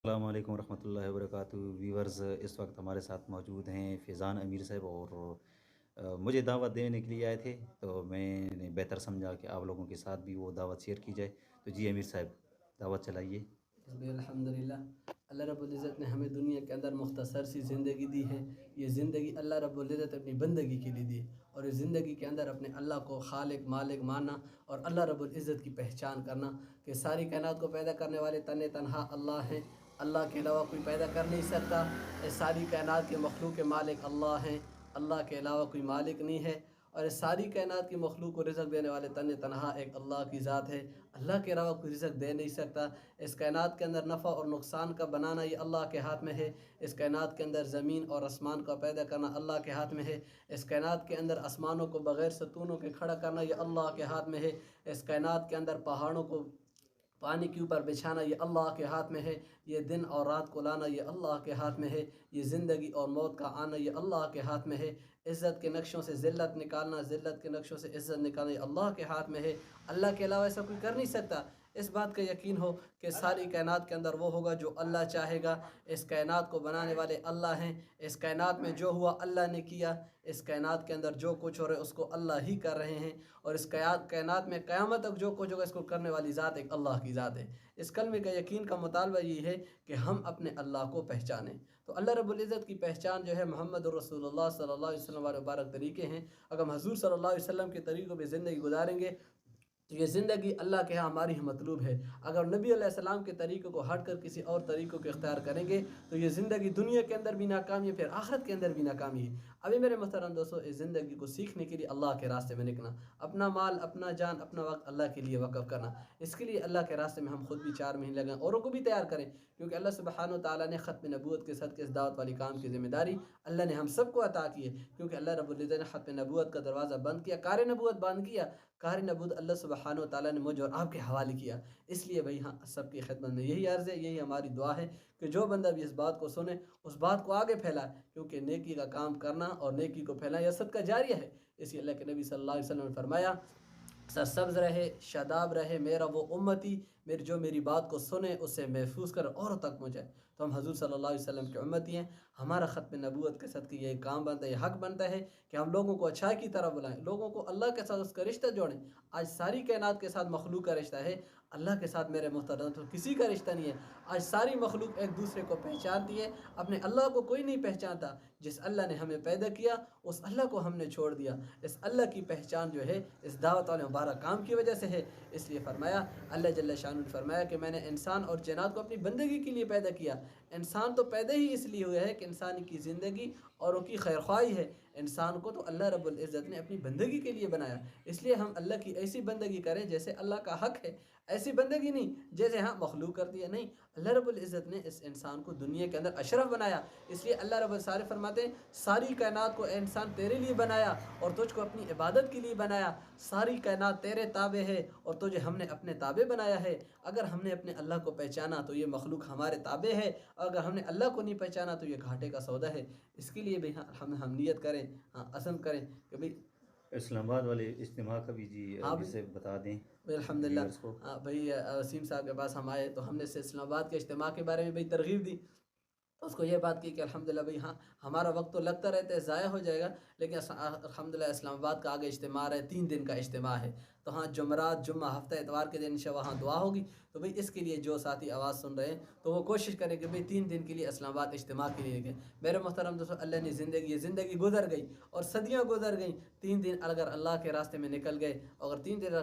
السلام علیکم ورحمۃ اللہ وبرکاتہ ویورز، اس وقت ہمارے ساتھ موجود ہیں فیضان امیر صاحب، اور مجھے دعوت دینے کے لیے آئے تھے، تو میں نے بہتر سمجھا کہ آپ لوگوں کے ساتھ بھی وہ دعوت شیئر کی جائے۔ تو جی امیر صاحب، دعوت چلائیے۔ طبی الحمدللہ، اللہ رب العزت نے ہمیں دنیا کے اندر مختصر سی زندگی دی ہے۔ یہ زندگی اللہ رب العزت اپنی بندگی کے لیے دی ہے، اور اس زندگی کے اندر اپنے اللہ کو خالق مالک ماننا اور اللہ رب العزت کی پہچان کرنا کہ ساری کائنات کو پیدا کرنے والے تنہا اللہ ہیں، اللہ کے علاوہ کوئی پیدا کر نہیں سکتا۔ اس ساری کائنات کے مخلوق کے مالک اللہ ہیں، اللہ کے علاوہ کوئی مالک نہیں ہے، اور اس ساری کائنات کی مخلوق کو رزق دینے والے تنہا ایک اللہ کی ذات ہے۔ اللہ کے علاوہ کوئی رزق دے نہیں سکتا۔ اس کائنات کے اندر نفع اور نقصان کا بنانا یہ اللہ کے ہاتھ میں ہے۔ اس کائنات کے اندر زمین اور آسمان کا پیدا کرنا اللہ کے ہاتھ میں ہے۔ اس کائنات کے اندر آسمانوں کو بغیر ستونوں کے کھڑا کرنا یہ اللہ کے ہاتھ میں ہے۔ اس کائنات کے اندر پہاڑوں کو پانی کے اوپر بچھانا یہ اللہ کے ہاتھ میں ہے۔ یہ دن اور رات کو لانا یہ اللہ کے ہاتھ میں ہے۔ یہ زندگی اور موت کا آنا یہ اللہ کے ہاتھ میں ہے۔ عزت کے نقشوں سے ذلت نکالنا، ذلت کے نقشوں سے عزت نکالنا یہ اللہ کے ہاتھ میں ہے۔ اللہ کے علاوہ ایسا کوئی کر نہیں سکتا۔ اس بات کا یقین ہو کہ ساری کائنات کے اندر وہ ہوگا جو اللہ چاہے گا۔ اس کائنات کو بنانے والے اللہ ہیں۔ اس کائنات میں جو ہوا اللہ نے کیا۔ اس کائنات کے اندر جو کچھ ہو رہا ہے اس کو اللہ ہی کر رہے ہیں، اور اس کائنات میں قیامت تک جو کچھ ہوگا اس کو کرنے والی ذات ایک اللہ کی ذات ہے۔ اس کلمے کا یقین کا مطالبہ یہ ہے کہ ہم اپنے اللہ کو پہچانیں۔ تو اللہ رب العزت کی پہچان جو ہے محمد رسول اللہ صلی اللہ علیہ وسلم والے مبارک طریقے ہیں۔ اگر ہم حضور صلی اللہ علیہ وسلم کے طریقوں پہ زندگی گزاریں گے تو یہ زندگی اللہ کے ہاں ہماری مطلوب ہے۔ اگر نبی علیہ السلام کے طریقوں کو ہٹ کر کسی اور طریقوں کو اختیار کریں گے تو یہ زندگی دنیا کے اندر بھی ناکامی ہے، پھر آخرت کے اندر بھی ناکامی ہے۔ ابھی میرے محترم دوستو، اس زندگی کو سیکھنے کے لیے اللہ کے راستے میں نکلنا، اپنا مال، اپنا جان، اپنا وقت اللہ کے لیے وقف کرنا، اس کے لیے اللہ کے راستے میں ہم خود بھی 4 مہینے لگائیں، اوروں کو بھی تیار کریں، کیونکہ اللہ سبحانہ و تعالیٰ نے ختم نبوت کے صدقے اس دعوت والی کام کی ذمہ داری اللہ نے ہم سب کو عطا کی ہے۔ کیونکہ اللہ رب العزت نے ختم نبوت کا دروازہ بند کیا، کار نبوت بند کیا، کار نبوت اللہ سبحانہ و تعالیٰ نے مجھ اور آپ کے حوالے کیا۔ اس لیے بھائی ہاں، سب کی خدمت میں یہی عرض ہے، یہی ہماری دعا ہے کہ جو بندہ بھی اس بات کو سنے اس بات کو آگے پھیلائے، کیونکہ نیکی کا کام کرنا اور نیکی کو پھیلانا یہ صدقہ جاریہ ہے۔ اس لیے اللہ کے نبی صلی اللہ علیہ وسلم نے فرمایا، سرسبز رہے، شاداب رہے میرا وہ امتی جو میری بات کو سنے، اسے محفوظ کر اوروں تک پہنچائے۔ تو ہم حضور صلی اللہ علیہ وسلم کے امتی ہیں۔ ہمارا ختم نبوت کے صدقے یہ کام بنتا ہے، یہ حق بنتا ہے کہ ہم لوگوں کو اچھائی کی طرف بلائیں، لوگوں کو اللہ کے ساتھ اس کا رشتہ جوڑیں۔ آج ساری کائنات کے ساتھ مخلوق کا رشتہ ہے، اللہ کے ساتھ میرے محترم تو کسی کا رشتہ نہیں ہے۔ آج ساری مخلوق ایک دوسرے کو پہچانتی ہے، اپنے اللہ کو کوئی نہیں پہچانتا۔ جس اللہ نے ہمیں پیدا کیا اس اللہ کو ہم نے چھوڑ دیا۔ اس اللہ کی پہچان جو ہے اس دعوت والے مبارک کام کی وجہ سے ہے۔ اس لیے فرمایا، اللہ جل شانہ نے فرمایا کہ میں نے انسان اور جنات کو اپنی بندگی کے لیے پیدا کیا۔ انسان تو پیدا ہی اس لیے ہوا ہے کہ انسان کی زندگی اور ان کی خیر خواہی ہے۔ انسان کو تو اللہ رب العزت نے اپنی بندگی کے لیے بنایا، اس لیے ہم اللہ کی ایسی بندگی کریں جیسے اللہ کا حق ہے، ایسی بندگی نہیں جیسے ہاں مخلوق کرتی ہے۔ نہیں، اللہ رب العزت نے اس انسان کو دنیا کے اندر اشرف بنایا، اس لیے اللہ رب العزت فرماتے ہیں ساری کائنات کو اے انسان تیرے لیے بنایا اور تجھ کو اپنی عبادت کے لیے بنایا۔ ساری کائنات تیرے تابع ہے اور تجھے ہم نے اپنے تابع بنایا ہے۔ اگر ہم نے اپنے اللہ کو پہچانا تو یہ مخلوق ہمارے تابع ہے، اور اگر ہم نے اللہ کو نہیں پہچانا تو یہ گھاٹے کا سودا ہے۔ اس کے لیے بھی ہم نیت کریں، عزم کریں کہ بھئی اسلام آباد والے اجتماع کا بھی جی ہاں جسے بتا دیں الحمدللہ، ویورز کو۔ بھائی وسیم صاحب کے پاس ہم آئے تو ہم نے اسلام آباد کے اجتماع کے بارے میں بھئی ترغیب دی، تو اس کو یہ بات کی کہ الحمدللہ بھئی ہاں ہمارا وقت تو لگتا رہتا ہے، ضائع ہو جائے گا، لیکن الحمدللہ اسلام آباد کا آگے اجتماع ہے، 3 دن کا اجتماع ہے، تو ہاں جمعرات، جمعہ، ہفتہ اتوار کے دن انشاءاللہ وہاں دعا ہوگی۔ تو بھئی اس کے لیے جو ساتھی آواز سن رہے ہیں تو وہ کوشش کریں کہ بھئی 3 دن کے لیے اسلام آباد اجتماع کے لیے گئے۔ میرے محترم دوستو، اللہ نے یہ زندگی گزر گئی اور صدیاں گزر گئیں، 3 دن اگر اللہ کے راستے میں نکل گئے، اگر 3 دن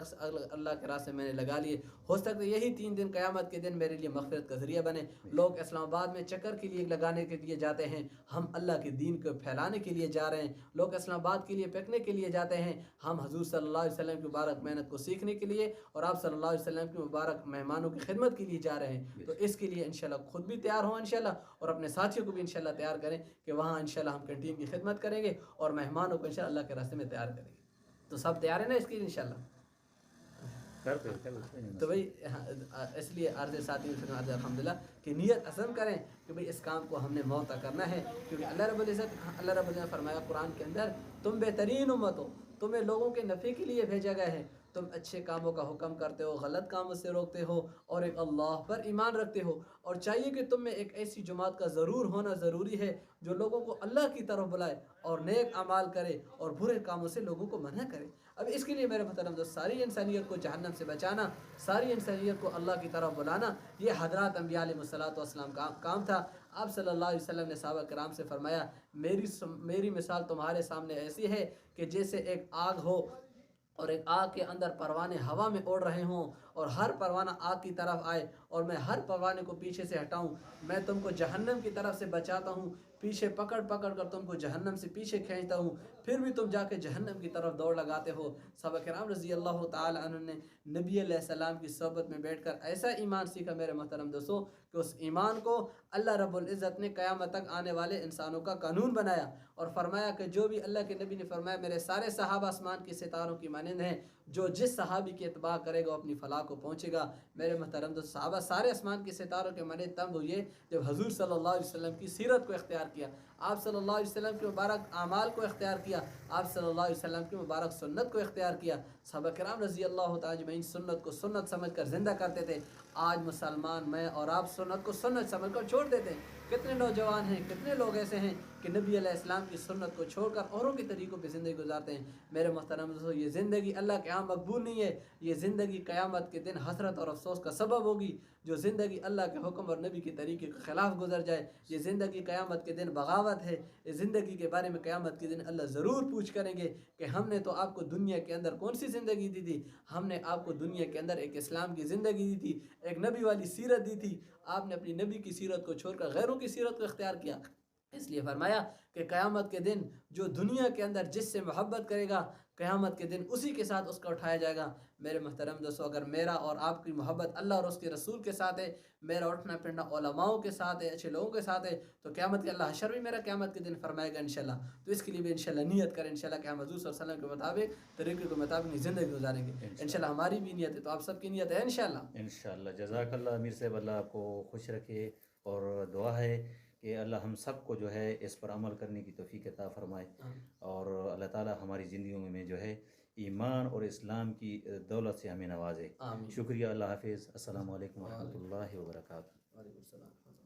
اللہ کے راستے میں نے لگا لیے، ہو سکتا ہے یہی 3 دن قیامت کے دن میرے لیے مغفرت کا ذریعہ بنے۔ لوگ اسلام آباد میں چکر کے لیے لگانے کے لیے جاتے ہیں، ہم اللہ کے دین کو پھیلانے کے لیے جا رہے ہیں۔ لوگ اسلام آباد کے لیے پکنک کے لیے جاتے ہیں، ہم حضور صلی اللہ علیہ وسلم کی مبارک محنت کو سیکھنے کے لیے اور آپ صلی اللہ علیہ وسلم کی مبارک مہمانوں کی خدمت کے لیے جا رہے ہیں۔ تو اس کے لیے انشاءاللہ خود بھی تیار ہوں انشاءاللہ، اور اپنے ساتھیوں کو بھی انشاءاللہ تیار کریں کہ وہاں انشاءاللہ ہم کنٹین کی خدمت کریں گے اور مہمانوں کو انشاءاللہ اللہ کے راستے میں تیار کریں گے۔ تو سب تیار ہیں نا اس کے لیے انشاءاللہ؟ تو بھئی اس لیے عرض ساتھی الحمدللہ کہ نیت عزم کریں کہ بھئی اس کام کو ہم نے موت تک کرنا ہے، کیونکہ اللہ رب العزت فرمایا قرآن کے اندر، تم بہترین امت ہو، تمہیں لوگوں کے نفع کے لیے بھیجا گیا ہے، تم اچھے کاموں کا حکم کرتے ہو، غلط کاموں سے روکتے ہو، اور ایک اللہ پر ایمان رکھتے ہو، اور چاہیے کہ تم میں ایک ایسی جماعت کا ضرور ہونا ضروری ہے جو لوگوں کو اللہ کی طرف بلائے اور نیک اعمال کرے اور برے کاموں سے لوگوں کو منع کرے۔ اب اس کے لیے میرے محترم دوست، ساری انسانیت کو جہنم سے بچانا، ساری انسانیت کو اللہ کی طرف بلانا، یہ حضرات انبیاء علیہ الصلوۃ والسلام کا کام تھا۔ آپ صلی اللہ علیہ وسلم نے صحابہ کرام سے فرمایا، میری مثال تمہارے سامنے ایسی ہے کہ جیسے ایک آگ ہو اور ایک آگ کے اندر پروانے ہوا میں اڑ رہے ہوں، اور ہر پروانہ آگ کی طرف آئے اور میں ہر پروانے کو پیچھے سے ہٹاؤں، میں تم کو جہنم کی طرف سے بچاتا ہوں، پیچھے پکڑ پکڑ کر تم کو جہنم سے پیچھے کھینچتا ہوں، پھر بھی تم جا کے جہنم کی طرف دوڑ لگاتے ہو۔ صحابہ کرام رضی اللہ تعالی عنہ نے نبی علیہ السلام کی صحبت میں بیٹھ کر ایسا ایمان سیکھا میرے محترم دوستو کہ اس ایمان کو اللہ رب العزت نے قیامت تک آنے والے انسانوں کا قانون بنایا، اور فرمایا کہ جو بھی اللہ کے نبی نے فرمایا میرے سارے صحابہ آسمان کے ستاروں کی مانند ہیں، جو جس صحابی کی اتباع کرے گا وہ اپنی فلاح کو پہنچے گا۔ میرے محترم دوست، صحابہ سارے آسمان کے ستاروں کے مانند تب ہوئے جب حضور صلی اللہ علیہ وسلم کی سیرت کو اختیار کیا، آپ صلی اللہ علیہ وسلم کے مبارک اعمال کو اختیار کیا، آپ صلی اللہ علیہ وسلم کی مبارک سنت کو اختیار کیا۔ صحابہ کرام رضی اللہ تعالیٰ اجمعین سنت کو سنت سمجھ کر زندہ کرتے تھے۔ آج مسلمان میں اور آپ سنت کو سنت سمجھ کر چھوڑ دیتے ہیں۔ کتنے نوجوان ہیں، کتنے لوگ ایسے ہیں کہ نبی علیہ السلام کی سنت کو چھوڑ کر اوروں کے طریقوں پہ زندگی گزارتے ہیں۔ میرے محترم دوستو، یہ زندگی اللہ کے ہاں مقبول نہیں ہے، یہ زندگی قیامت کے دن حسرت اور افسوس کا سبب ہوگی۔ جو زندگی اللہ کے حکم اور نبی کے طریقے کے خلاف گزر جائے، یہ زندگی قیامت کے دن بغاوت ہے۔ اس زندگی کے بارے میں قیامت کے دن اللہ ضرور پوچھ کریں گے کہ ہم نے تو آپ کو دنیا کے اندر کون سی زندگی دی تھی؟ ہم نے آپ کو دنیا کے اندر ایک اسلام کی زندگی دی تھی، ایک نبی والی سیرت دی تھی، آپ نے اپنی نبی کی سیرت کو چھوڑ کر غیروں کی سیرت کو اختیار کیا۔ اس لیے فرمایا کہ قیامت کے دن جو دنیا کے اندر جس سے محبت کرے گا، قیامت کے دن اسی کے ساتھ اس کا اٹھایا جائے گا۔ میرے محترم دوستو، اگر میرا اور آپ کی محبت اللہ اور اس کے رسول کے ساتھ ہے، میرا اٹھنا پھرنا علماءوں کے ساتھ ہے، اچھے لوگوں کے ساتھ ہے، تو قیامت کے اللہ حشر بھی میرا قیامت کے دن فرمائے گا انشاءاللہ۔ تو اس کے لیے بھی انشاءاللہ نیت کریں انشاءاللہ کہ ہم حضور صلی اللہ علیہ وسلم کے مطابق طریقے کے مطابق زندگی گزاریں گے انشاءاللہ۔ ہماری بھی نیت ہے تو آپ سب کی نیت ہے انشاءاللہ۔ انشاءاللہ۔ جزاک اللہ امیر صاحب، اللہ آپ کو خوش رکھے، اور دعا ہے کہ اللہ ہم سب کو جو ہے اس پر عمل کرنے کی توفیق عطا فرمائے، اور اللہ تعالیٰ ہماری زندگیوں میں جو ہے ایمان اور اسلام کی دولت سے ہمیں نوازے۔ آمین۔ شکریہ، اللہ حافظ، السلام علیکم ورحمۃ اللہ وبرکاتہ۔ وعلیکم السلام۔